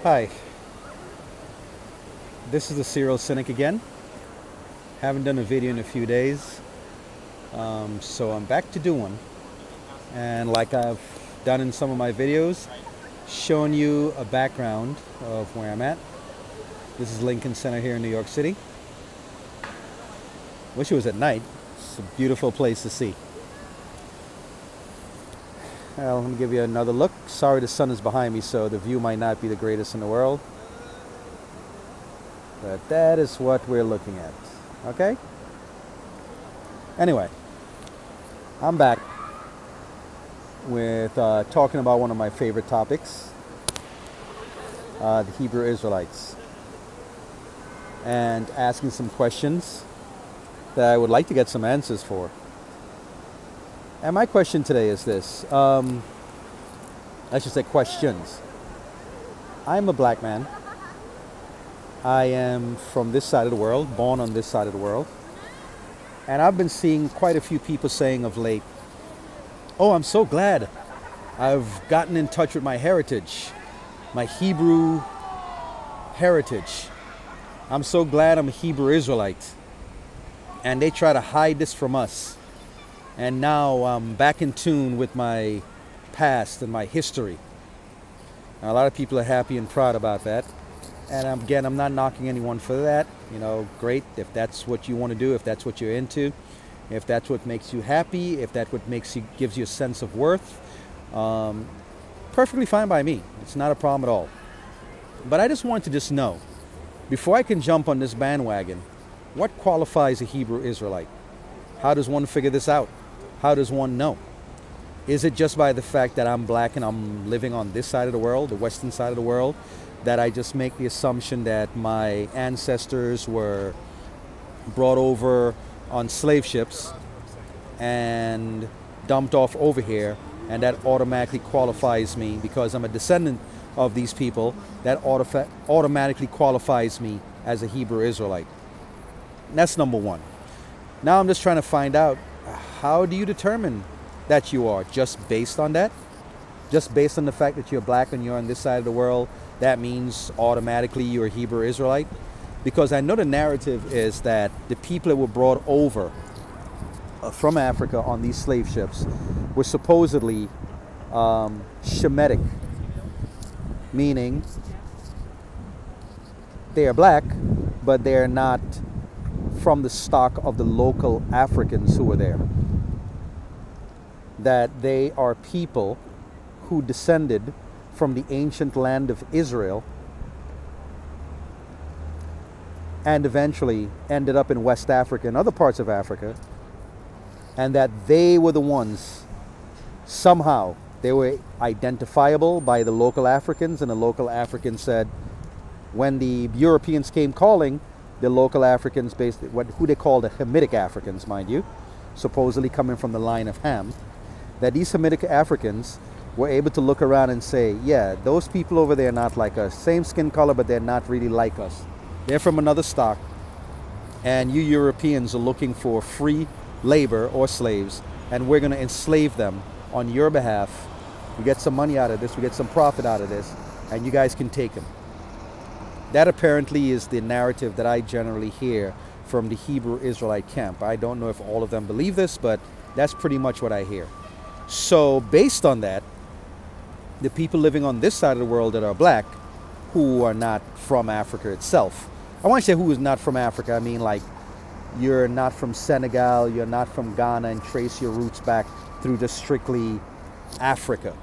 Hi, this is the Serial Cynic again. Haven't done a video in a few days, so I'm back to do one. And like I've done in some of my videos, showing you a background of where I'm at. This is Lincoln Center here in New York City. Wish it was at night. It's a beautiful place to see. Well, let me give you another look. Sorry the sun is behind me, so the view might not be the greatest in the world. But that is what we're looking at. Okay? Anyway, I'm back with talking about one of my favorite topics, the Hebrew Israelites, and asking some questions that I would like to get some answers for. And my question today is this. I should say questions. I'm a black man. I am from this side of the world, born on this side of the world. And I've been seeing quite a few people saying of late, oh, I'm so glad I've gotten in touch with my heritage, my Hebrew heritage. I'm so glad I'm a Hebrew Israelite. And they try to hide this from us. And now I'm back in tune with my past and my history. Now, a lot of people are happy and proud about that. And again, I'm not knocking anyone for that. You know, great. If that's what you want to do, if that's what you're into, if that's what makes you happy, if that's what gives you a sense of worth, perfectly fine by me. It's not a problem at all. But I just want to just know, before I can jump on this bandwagon, what qualifies a Hebrew Israelite? How does one figure this out? How does one know? Is it just by the fact that I'm black and I'm living on this side of the world, the western side of the world, that I just make the assumption that my ancestors were brought over on slave ships and dumped off over here, and that automatically qualifies me because I'm a descendant of these people, that automatically qualifies me as a Hebrew Israelite? That's number one. Now I'm just trying to find out, how do you determine that you are? Just based on that? Just based on the fact that you're black and you're on this side of the world, that means automatically you're a Hebrew Israelite? Because I know the narrative is that the people that were brought over from Africa on these slave ships were supposedly Shemitic, meaning they are black, but they are not from the stock of the local Africans who were there. That they are people who descended from the ancient land of Israel and eventually ended up in West Africa and other parts of Africa, and that they were the ones, somehow they were identifiable by the local Africans, and the local Africans said, when the Europeans came calling, the local Africans, who they call the Hamitic Africans, mind you, supposedly coming from the line of Ham, that these Hamitic Africans were able to look around and say, yeah, those people over there are not like us. Same skin color, but they're not really like us. They're from another stock. And you Europeans are looking for free labor or slaves, and we're going to enslave them on your behalf. We get some money out of this, we get some profit out of this, and you guys can take them. That apparently is the narrative that I generally hear from the Hebrew Israelite camp. I don't know if all of them believe this, but that's pretty much what I hear. So based on that, the people living on this side of the world that are black, who are not from Africa itself. I want to say who is not from Africa. I mean, like, you're not from Senegal, you're not from Ghana, and trace your roots back through just strictly Africa.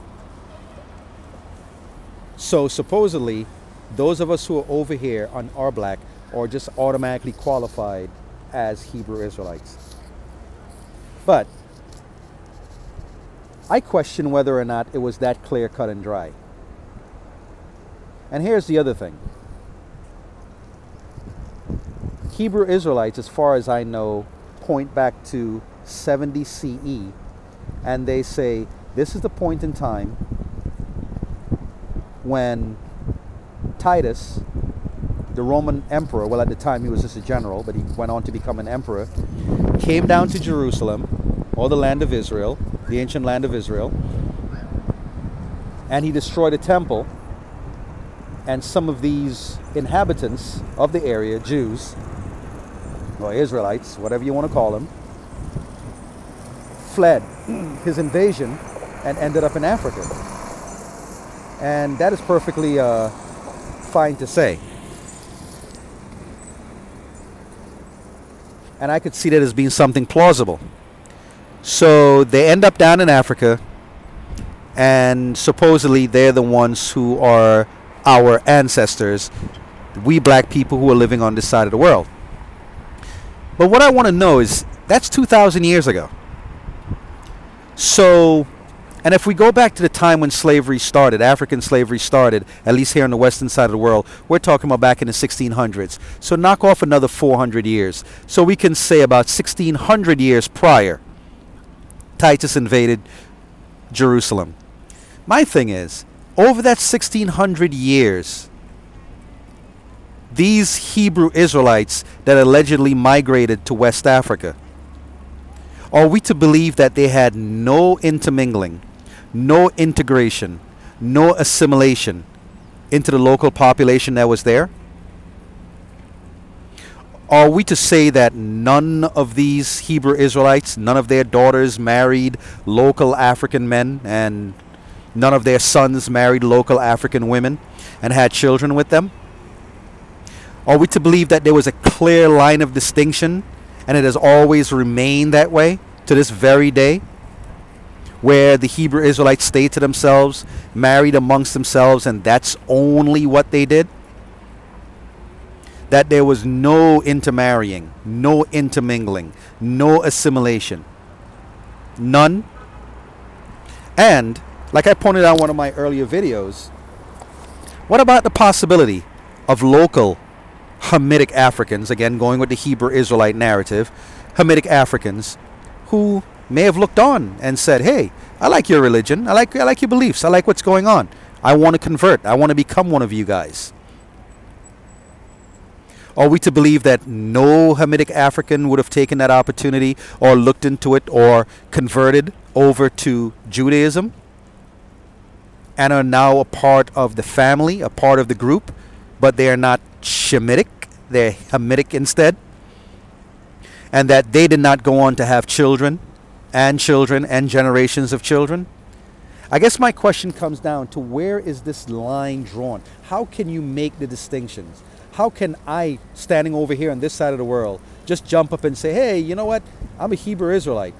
So supposedly, those of us who are over here and are black are just automatically qualified as Hebrew Israelites. But I question whether or not it was that clear, cut, and dry. And here's the other thing. Hebrew Israelites, as far as I know, point back to 70 CE, and they say this is the point in time when Titus, the Roman emperor, well, at the time he was just a general, but he went on to become an emperor, came down to Jerusalem, or the land of Israel, the ancient land of Israel, and he destroyed a temple And some of these inhabitants of the area, Jews, or Israelites, whatever you want to call them, fled his invasion and ended up in Africa. And that is perfectly fine to say. And I could see that as being something plausible. So they end up down in Africa, and supposedly they're the ones who are our ancestors, we black people who are living on this side of the world. But what I want to know is, that's 2,000 years ago. So, and if we go back to the time when slavery started, African slavery started, at least here on the western side of the world, we're talking about back in the 1600s. So knock off another 400 years. So we can say about 1600 years prior, Titus invaded Jerusalem. My thing is, over that 1600 years, these Hebrew Israelites that allegedly migrated to West Africa, are we to believe that they had no intermingling, no integration, no assimilation into the local population that was there? Are we to say that none of these Hebrew Israelites, none of their daughters married local African men, and none of their sons married local African women and had children with them? Are we to believe that there was a clear line of distinction and it has always remained that way to this very day, where the Hebrew Israelites stayed to themselves, married amongst themselves, and that's only what they did? That there was no intermarrying, no intermingling, no assimilation. None. And, like I pointed out in one of my earlier videos, what about the possibility of local Hamitic Africans, again going with the Hebrew Israelite narrative, Hamitic Africans who may have looked on and said, hey, I like your religion, I like your beliefs, I like what's going on, I want to convert, I want to become one of you guys. Are we to believe that no Hamitic African would have taken that opportunity or looked into it or converted over to Judaism and are now a part of the family, a part of the group, but they are not Shemitic, they're Hamitic instead? And that they did not go on to have children and generations of children? I guess my question comes down to, where is this line drawn? How can you make the distinctions? How can I, standing over here on this side of the world, just jump up and say, hey, you know what? I'm a Hebrew Israelite,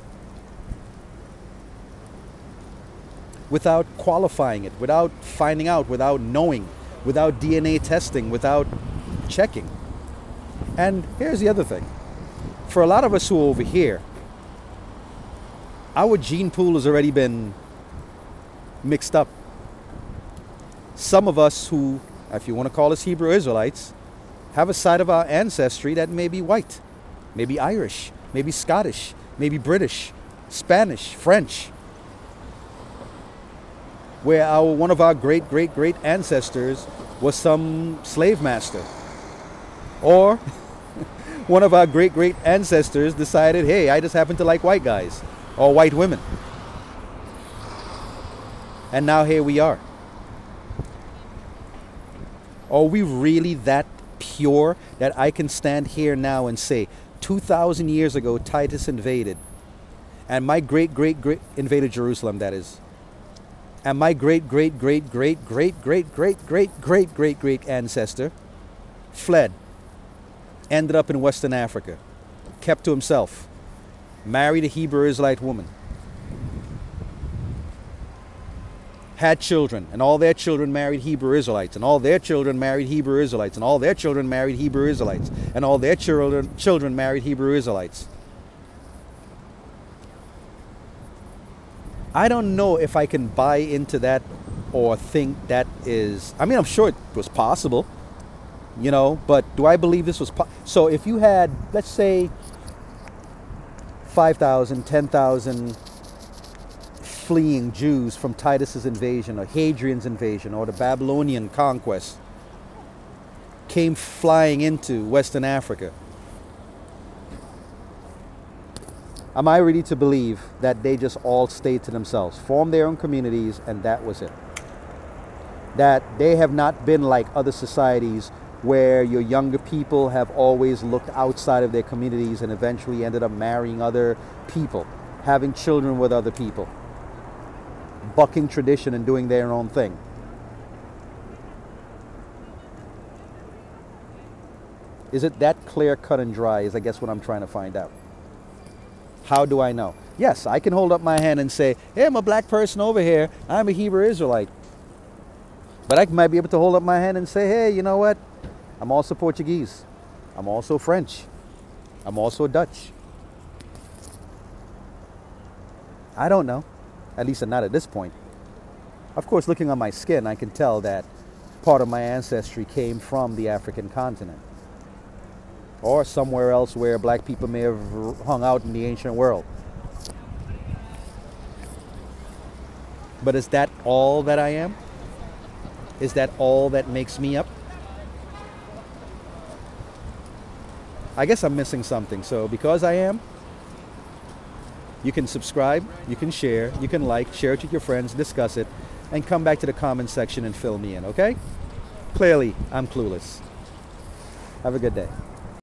without qualifying it, without finding out, without knowing, without DNA testing, without checking? And here's the other thing. For a lot of us who are over here, our gene pool has already been mixed up. Some of us who, if you want to call us Hebrew Israelites, have a side of our ancestry that may be white, maybe Irish, maybe Scottish, maybe British, Spanish, French, where one of our great ancestors was some slave master, or one of our great ancestors decided, hey, I just happen to like white guys or white women, and now here we are. Are we really that pure that I can stand here now and say 2,000 years ago Titus invaded, and my great invaded Jerusalem, that is, and my great ancestor fled, ended up in Western Africa, kept to himself, married a Hebrew Israelite woman, had children, and all their children married Hebrew Israelites, and all their children married Hebrew Israelites, and all their children married Hebrew Israelites, and all their children married Hebrew Israelites. I don't know if I can buy into that or think that is, I mean, I'm sure it was possible, you know, but do I believe this was so if you had, let's say, 5,000, 10,000 fleeing Jews from Titus's invasion or Hadrian's invasion or the Babylonian conquest came flying into Western Africa, am I ready to believe that they just all stayed to themselves, formed their own communities, and that was it? that they have not been like other societies where your younger people have always looked outside of their communities and eventually ended up marrying other people, having children with other people, bucking tradition and doing their own thing. Is it that clear, cut, and dry is I guess what I'm trying to find out. How do I know? Yes, I can hold up my hand and say, hey, I'm a black person over here. I'm a Hebrew Israelite. But I might be able to hold up my hand and say, hey, you know what? I'm also Portuguese. I'm also French. I'm also Dutch. I don't know. At least not at this point. Of course, looking on my skin, I can tell that part of my ancestry came from the African continent, or somewhere else where black people may have hung out in the ancient world. But is that all that I am? Is that all that makes me up? I guess I'm missing something. So because I am, you can subscribe, you can share, you can like, share it with your friends, discuss it, and come back to the comment section and fill me in, okay? Clearly, I'm clueless. Have a good day.